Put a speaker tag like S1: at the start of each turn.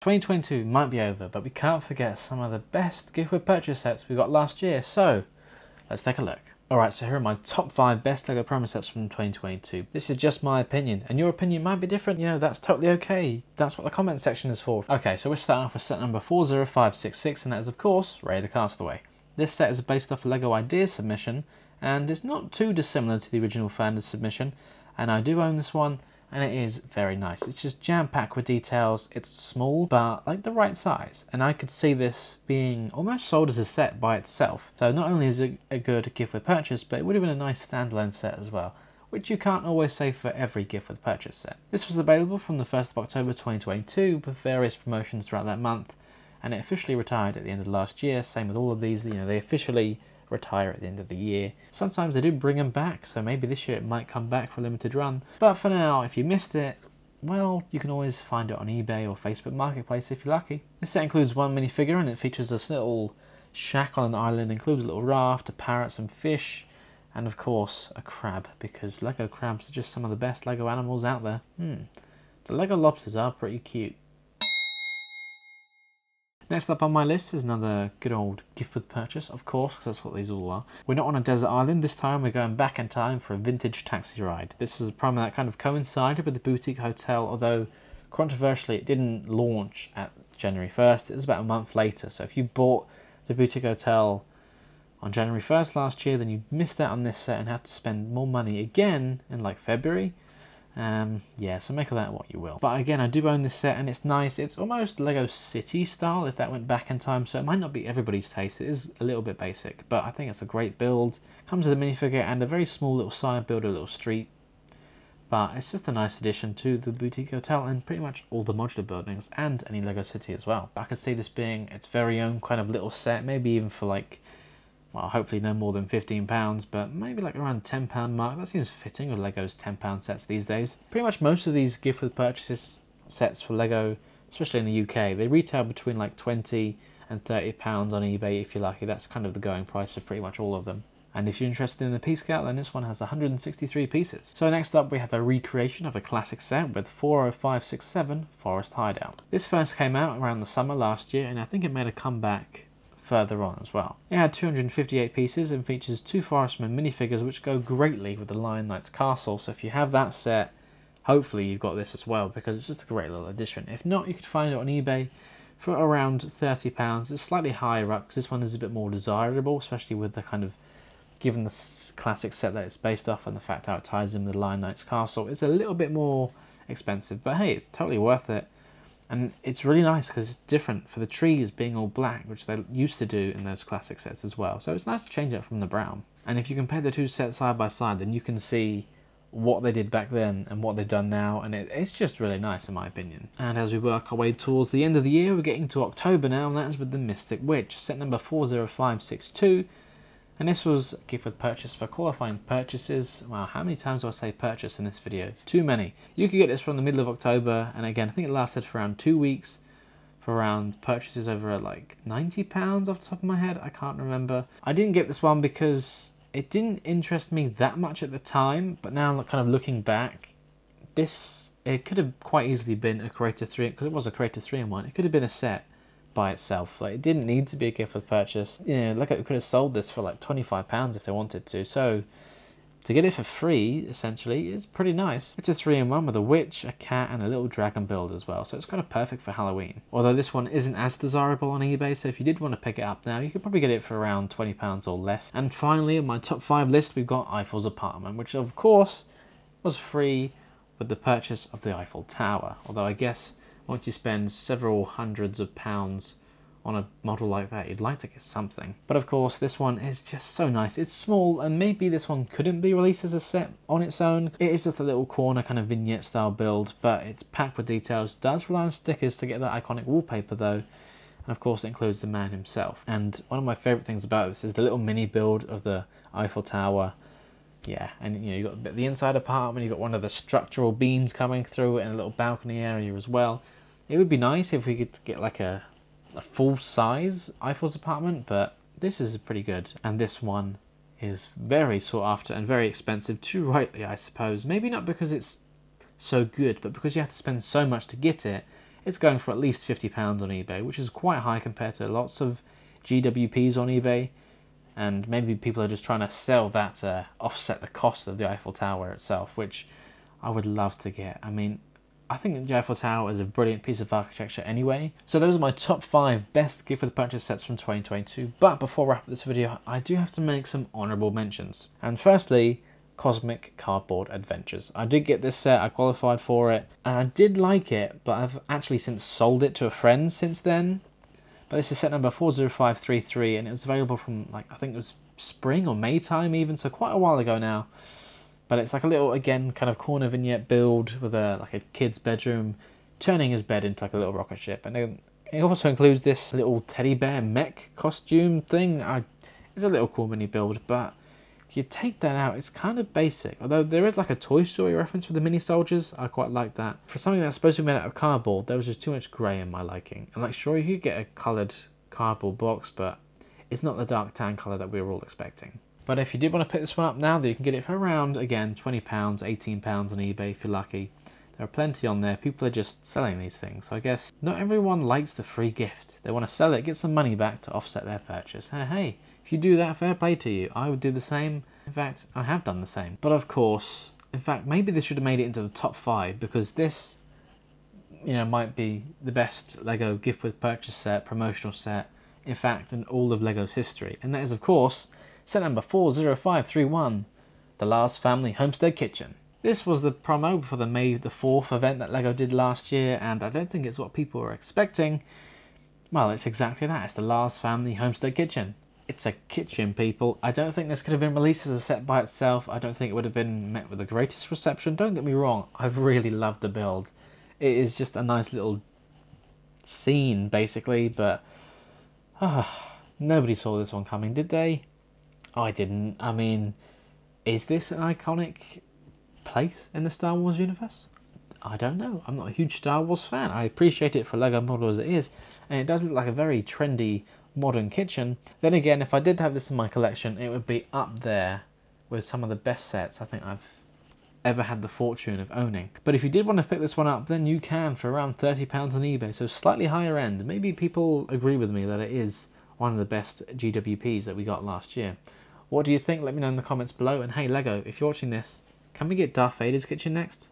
S1: 2022 might be over, but we can't forget some of the best gift with purchase sets we got last year, so let's take a look. Alright, so here are my top 5 best LEGO promo sets from 2022. This is just my opinion, and your opinion might be different, you know, that's totally okay. That's what the comment section is for. Okay, so we're starting off with set number 40566, and that is of course, Ray the Castaway. This set is based off a LEGO Ideas submission, and it's not too dissimilar to the original Founders submission, and I do own this one, and it is very nice. It's just jam-packed with details. It's small, but like the right size. And I could see this being almost sold as a set by itself. So not only is it a good gift with purchase, but it would have been a nice standalone set as well, which you can't always say for every gift with purchase set. This was available from the 1st of October 2022 with various promotions throughout that month, and it officially retired at the end of last year. Same with all of these, you know, they officially retire at the end of the year. Sometimes they do bring them back, so maybe this year it might come back for a limited run. But for now, if you missed it, well, you can always find it on eBay or Facebook Marketplace if you're lucky. This set includes one minifigure, and it features this little shack on an island, includes a little raft, a parrot, some fish, and of course a crab, because Lego crabs are just some of the best Lego animals out there. The Lego lobsters are pretty cute. Next up on my list is another good old gift with purchase, of course, because that's what these all are. We're not on a desert island this time, we're going back in time for a vintage taxi ride. This is a promo that kind of coincided with the boutique hotel, although controversially it didn't launch at January 1st, it was about a month later. So if you bought the boutique hotel on January 1st last year, then you missed out on this set and have to spend more money again in like February. Yeah, so make of that what you will. But again, I do own this set and it's nice. It's almost Lego City style if that went back in time, so it might not be everybody's taste. It is a little bit basic, but I think it's a great build. Comes with a minifigure and a very small little side build, a little street. But it's just a nice addition to the boutique hotel and pretty much all the modular buildings and any Lego City as well. I could see this being its very own kind of little set, maybe even for like, well, hopefully no more than £15, but maybe like around the £10 mark. That seems fitting with Lego's £10 sets these days. Pretty much most of these gift with purchases sets for Lego, especially in the UK, they retail between like £20 and £30 on eBay if you're lucky. That's kind of the going price for pretty much all of them. And if you're interested in the piece count, then this one has 163 pieces. So next up we have a recreation of a classic set with 40567 Forest Hideout. This first came out around the summer last year, and I think it made a comeback further on as well. It had 258 pieces and features 2 Forestmen minifigures which go greatly with the Lion Knight's castle, so if you have that set, hopefully you've got this as well, because it's just a great little addition. If not, you could find it on eBay for around £30. It's slightly higher up because this one is a bit more desirable, especially with the kind of, given the classic set that it's based off and the fact how it ties in with the Lion Knight's castle, it's a little bit more expensive, but hey, it's totally worth it. And it's really nice because it's different for the trees being all black, which they used to do in those classic sets as well. So it's nice to change it from the brown. And if you compare the two sets side by side, then you can see what they did back then and what they've done now. And it's just really nice in my opinion. And as we work our way towards the end of the year, we're getting to October now, and that is with the Mystic Witch, set number 40562. And this was a gift with purchase for qualifying purchases. Wow, how many times do I say purchase in this video? Too many. You could get this from the middle of October, and again, I think it lasted for around 2 weeks for around purchases over like £90 off the top of my head. I can't remember. I didn't get this one because it didn't interest me that much at the time, but now kind of looking back, it could have quite easily been a Creator 3, because it was a Creator 3-in-1. It could have been a set by itself. Like, it didn't need to be a gift with purchase. You know, like, it could have sold this for like £25 if they wanted to. So to get it for free, essentially, is pretty nice. It's a 3-in-1 with a witch, a cat, and a little dragon build as well. So it's kind of perfect for Halloween. Although this one isn't as desirable on eBay, so if you did want to pick it up now, you could probably get it for around £20 or less. And finally, on my top 5 list, we've got Eiffel's apartment, which of course was free with the purchase of the Eiffel Tower. Although I guess once you spend several hundreds of pounds on a model like that, you'd like to get something. But of course, this one is just so nice. It's small, and maybe this one couldn't be released as a set on its own. It is just a little corner kind of vignette style build, but it's packed with details. Does rely on stickers to get that iconic wallpaper though. And of course, it includes the man himself. And one of my favorite things about this is the little mini build of the Eiffel Tower. Yeah, and you know, you've got the inside apartment, you've got one of the structural beams coming through it, and a little balcony area as well. It would be nice if we could get like a full-size Eiffel's apartment, but this is pretty good. And this one is very sought after and very expensive, too rightly, I suppose. Maybe not because it's so good, but because you have to spend so much to get it, it's going for at least £50 on eBay, which is quite high compared to lots of GWPs on eBay. And maybe people are just trying to sell that to offset the cost of the Eiffel Tower itself, which I would love to get. I mean, I think the Eiffel Tower is a brilliant piece of architecture anyway. So those are my top 5 best gift with purchase sets from 2022. But before I wrap up this video, I do have to make some honourable mentions. And firstly, Cosmic Cardboard Adventures. I did get this set, I qualified for it, and I did like it, but I've actually since sold it to a friend since then. But this is set number 40533, and it was available from, like, I think it was spring or May time even, so quite a while ago now. But it's like a little, again, kind of corner vignette build with like a kid's bedroom, turning his bed into like a little rocket ship. And it also includes this little teddy bear mech costume thing. It's a little cool mini build, but if you take that out, it's kind of basic. Although there is like a Toy Story reference with the mini soldiers, I quite like that. For something that's supposed to be made out of cardboard, there was just too much grey in my liking. And like, sure, you could get a coloured cardboard box, but it's not the dark tan colour that we were all expecting. But if you did want to pick this one up now, then you can get it for around, again, £20, £18 on eBay if you're lucky. There are plenty on there. People are just selling these things. So I guess not everyone likes the free gift. They want to sell it, get some money back to offset their purchase. Hey, if you do that, fair play to you. I would do the same. In fact, I have done the same. But of course, in fact, maybe this should have made it into the top 5, because this, you know, might be the best Lego gift with purchase set, promotional set, in fact, in all of Lego's history. And that is, of course, set number 40531, the Lars Family Homestead Kitchen. This was the promo for the May the 4th event that Lego did last year, and I don't think it's what people were expecting. Well, it's exactly that. It's the Lars Family Homestead Kitchen. It's a kitchen, people. I don't think this could have been released as a set by itself. I don't think it would have been met with the greatest reception. Don't get me wrong, I've really loved the build. It is just a nice little scene, basically, but nobody saw this one coming, did they? I didn't. I mean, is this an iconic place in the Star Wars universe? I don't know. I'm not a huge Star Wars fan. I appreciate it for a Lego model as it is, and it does look like a very trendy modern kitchen. Then again, if I did have this in my collection, it would be up there with some of the best sets I think I've ever had the fortune of owning. But if you did want to pick this one up, then you can for around £30 on eBay, so slightly higher end. Maybe people agree with me that it is one of the best GWPs that we got last year. What do you think? Let me know in the comments below. And hey, Lego, if you're watching this, can we get Darth Vader's kitchen next?